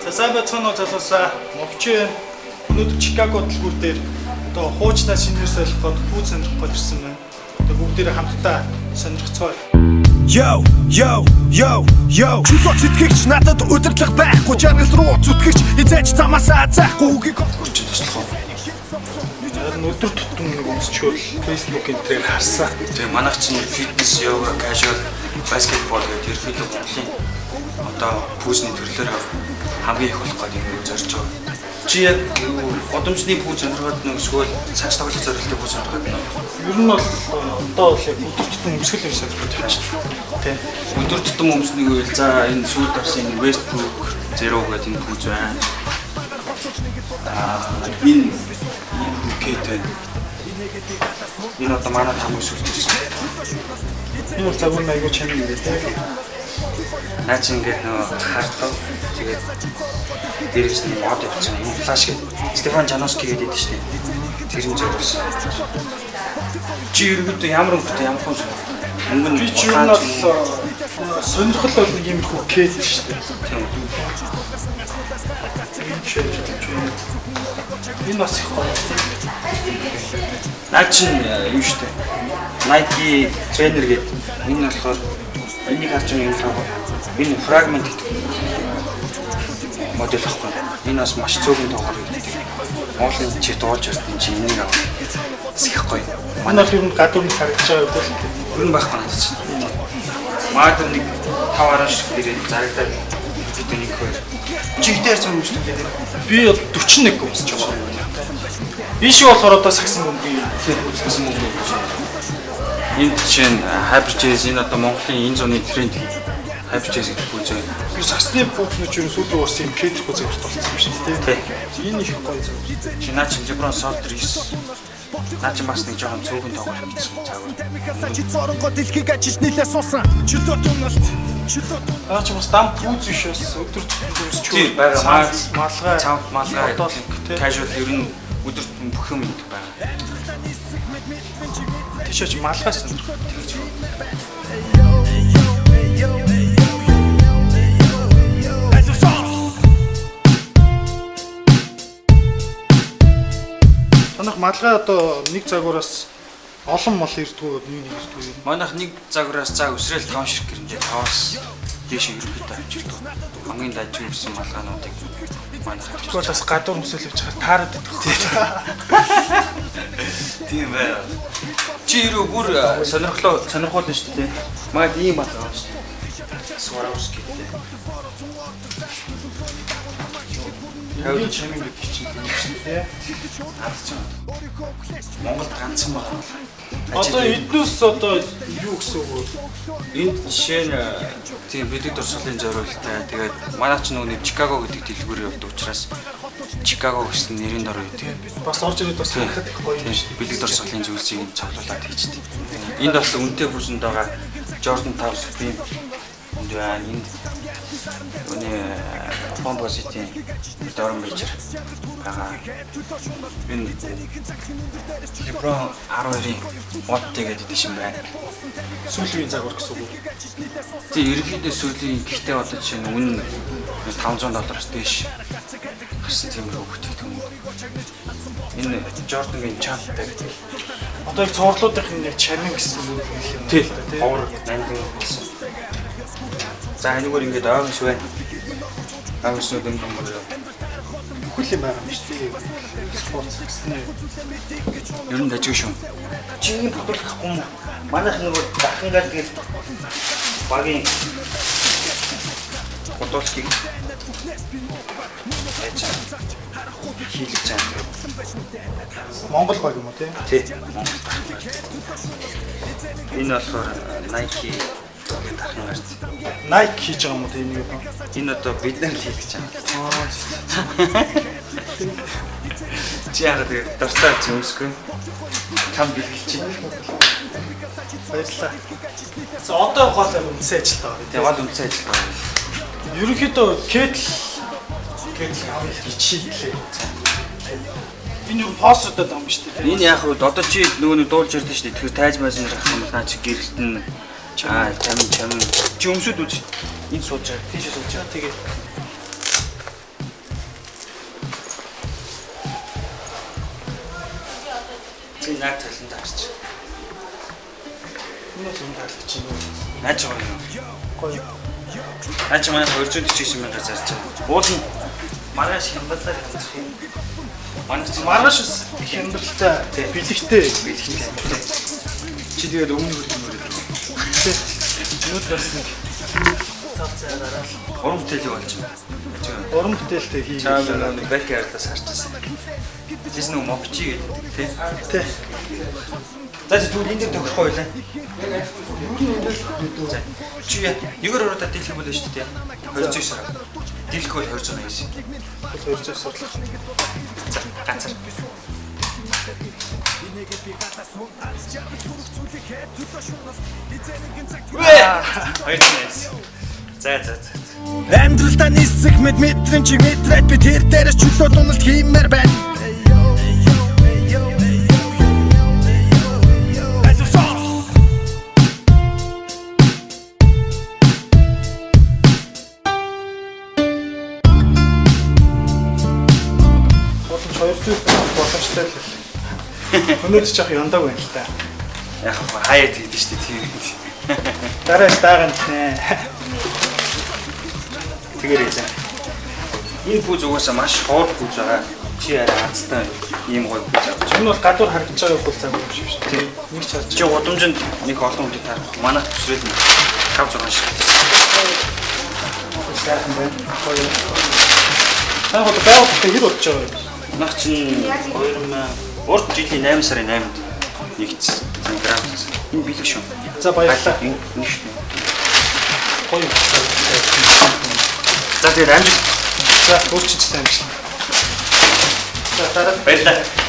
За сайн байцгаана уу залуусаа. Мовчин өнөөдөр Чикаго дэлгүүр дээр одоо хуучнаа шинээр солиход пүү сонирхох гэж ирсэн байна. Одоо бүгдээрээ хамтдаа сонирхцгоё. Yo, yo, yo, yo. Чулуу зүтгэгч надад өдөрлөг байхгүй. Жаргал руу зүтгэгч эзэж замасаа заахгүй. Үгийг Хүч туслах. Өдөр тутам нэг өмсчөөл Facebook энтрээр харсан. Тэгээ манайх чинь фитнес, йога, casual, баскетбол гэдэг ерөнхийдөө Монголын одоо пүүсний төрлөөр хамгийн их болох гэдэг юм зорж байгаа. Чи яг годомжны пүүс сонирхоод нэг эсвэл цааш тоглох зорилттой пүүс сонирхоод байна уу? Ер нь бол одоо бол яг өдөр тутам өмсгөл юм сонирхоод байна. Тэ. Өдөр тутам өмснийг үйл за энэ сүйд орсон Westbrook Zero гэдэг энэ пүүс байна. Энэ Кэтэй. Энэ одоо манай хамгийн сүүлд ирсэн. Энэ бол загвар аягүй чанар юм дээ. Наа чи ингээд нөгөө хартав. Тэгээд дээрээс нь мод явуулсан. Энэ флаш гэдэг. Стефан Жаноски гэдэг шүү дээ. Тэрэн зориулсан. Чи ерөөдөө ямар өнгөтэй ямар хүн өнгө нь Би ч ер нь бол сонирхол бол нэг юм хөө кэт шүү дээ. Энэ бас их гоё. наа чи юу шүү дээ. Nike trainer гэдэг. Энэ болохоор энийг харж байгаа юм таа. Энэ фрагмент гэдэг модель ахгүй. Энэ бас маш цөөхөн тоогоор гэдэг. Монголын чи дуулж ирсэн чи энийг авах. Их гоё. Манай л ер нь гадуур нь харагдаж байгаа бол Ер нь байхгүй надад чинь. Маад нэг 5 шиг дээрээ зарагдаад видео нэг хоёр. Чи дээр цом шүү дээ. би бол 41 өмсөж байгаа. Би шиг болохоор одоо сагсан мөнгө Үзсэн мөнгө. Энэ чинь hybrid jazz энэ одоо Монголын энэ зуны тренд hybrid jazz гэдэг үзээ. би сасны пүүцнүүд ч юм сүүл уус юм кэт хөө зөвхөн болсон юм шиг тийм. Энэ их гоё зөв. Чи наа чи LeBron Soldier 9. Наа чи бас нэг жоохон цөөхөн тоогоор хийсэн цаагаар. чи цоронгоо дэлхийг ажиж нийлээ суусан. Чулуу туналт. Аа чи бас дам пүүц биш бас өдөр өмсч Тийм байгаа. малгай Цамт малгай одоо тийм. casual ер нь өдөр бүх юм идэх байгаа. Тийш малгай сонирхох. Танах малгай одоо нэг загвараас олон мол ирдгүү нэг ирдгүү юм. Манайх нэг загвараас за өсрэл 5 ширхэг гэрнээ 5-аас дээш ерөнхийдөө авчирдаг. Хамгийн дажиг ирсэн малгаануудыг манайх авчирдаг. Тэгвэл бас гадуур өмсөл явж байгаа таарад идэх тийм. Тийм байна. Чи юу бүр сонирхолтой шүү дээ. Маад ийм малгай байна шүү дээ. Swarovski гэдэг. Яа чимэг гэдэг чинь тийм. Монголд ганцхан байна. Одоо эднээс одоо юу гэсэн үг вэ? Энд жишээ нь тийм бидний дурсгалын зориулалтаа тэгээд манай ч нөгөө Чикаго гэдэг дэлгүүр явдаг учраас Чикаго гэсэн нэрийн дор үйдэг. Бас орж ирээд бас харахад их гоё юм шүү дээ. Бэлэг дурсгалын зүйлсийг энд цуглуулад хийждэг. Энд бас үнэтэй бүсэнд байгаа Jordan 5 Supreme энд байна. Энд өнөө Composite-ийн дөрөн бичэр байгаа. Энэ LeBron 12-ийн модтэй гэдэг тийм байна. Сүүлийн загвар гэсэн үг. Тийм ерөнхийдөө сүүлийн гэхдээ одоо жишээ нь үнэ $500 дээш гарсан тиймэрхүү бүтээгдэхүүн. Энэ Jordan-гийн чамтай гэдэг. Одоо их цоорлуудын нэг чамин гэсэн үг юм. Тийм. Овор нандин гэсэн. За энэгээр ингээд ойрс байна. Ойрснууд юм байна. Хөл юм байгаа юм шүү дээ. Спорт гэснээр Ер нь дажиг шүү. Чиний бодлохгүй юм. Манайх нөгөө дахингаад гээд багийн бодолчгийг яаж хийлгэж байгаа юм. Монгол гоё юм уу тий? Тий. Энэ болохоор Nike дахин гарч. Nike хийж байгаа юм уу тийм юм. Энэ одоо бид нар хийлгэж байгаа. Чи яагаад тэгээд дуртай чи өмсгөө? Чам бэлгэлчих. Баярлалаа. За одоо гол үнсэн ажиллагаа. Тэгээ гол үнсэн ажиллагаа. Ерөнхийдөө кэтл авах хичээлээ. Энэ юу постуудад юм шүү дээ. Энэ яг хөө одоо чи нөгөө нэг дуулж ярьдэн шүү дээ. Тэгэхээр тайз майзан гарах юм наа чи гэрэлт нь чам чи өмсөд үз. Энд сууж байгаа. Тийш сууж байгаа. Тэгээ Чи наад талын таарч. Энэ л юм таарч чинь. Наач гоё юу? Гоё. Наач манай 249 мянга зарж байгаа. Уул нь маргааш хямбалаар хямдах юм. Маргааш их хямдалтай бэлэгтэй. Чи тэгээд өмнө хөрөнгө Өнөөдөр бас нэг тав цагаараа уран бүтээлийг болж байна. уран бүтээлтэй хийх. Чаавар нэг бэк ярдаас харчихсан. Тэс нэг мовчи гэдэг тий. Тэ. За тэгвэл энэ дээр төгсөх байлаа. Чи нэгээр уруудаа дийлэх бол шүү дээ. 209 сар. Дийлэх бол 289. 200 сурлах. За ганцаар. Хоёрчнээс. За. Амьдралдаа нисэх мэдрэн чиг мэдрээд би тэр дээрээс чөлөө дуналт хиймээр байна. Боломжтой л. Өнөөдөр ч яг яндаг байна л та. Яг хаяад хийдэж штэ тийм. Дарааш даагаад нэ. Тэгэрэй заа. Энэ пүүз угаасаа маш хоор пүүз байгаа. Чи арай азтай ийм гоё пүүз авч. Энэ бол гадуур харагдаж байгаа бол цаг юм шиг шүү дээ. Нэг ч харж. Чи гудамжинд нэг олон хүнтэй тарах. Манай төсрөл 5-6 шиг. Сайхан байна. Гоё. Та хот байгаад хэр болж байгаа юм? Нах чинь urd жилийн 8 сарын 8-нд нэгдсэн. Графикс. Энэ бэлэг шүү. За баярлалаа. Энэ шүү. Гоё. За тэгээд амжилт. За өөрчилж сайн амжилт. За дараа баярлалаа.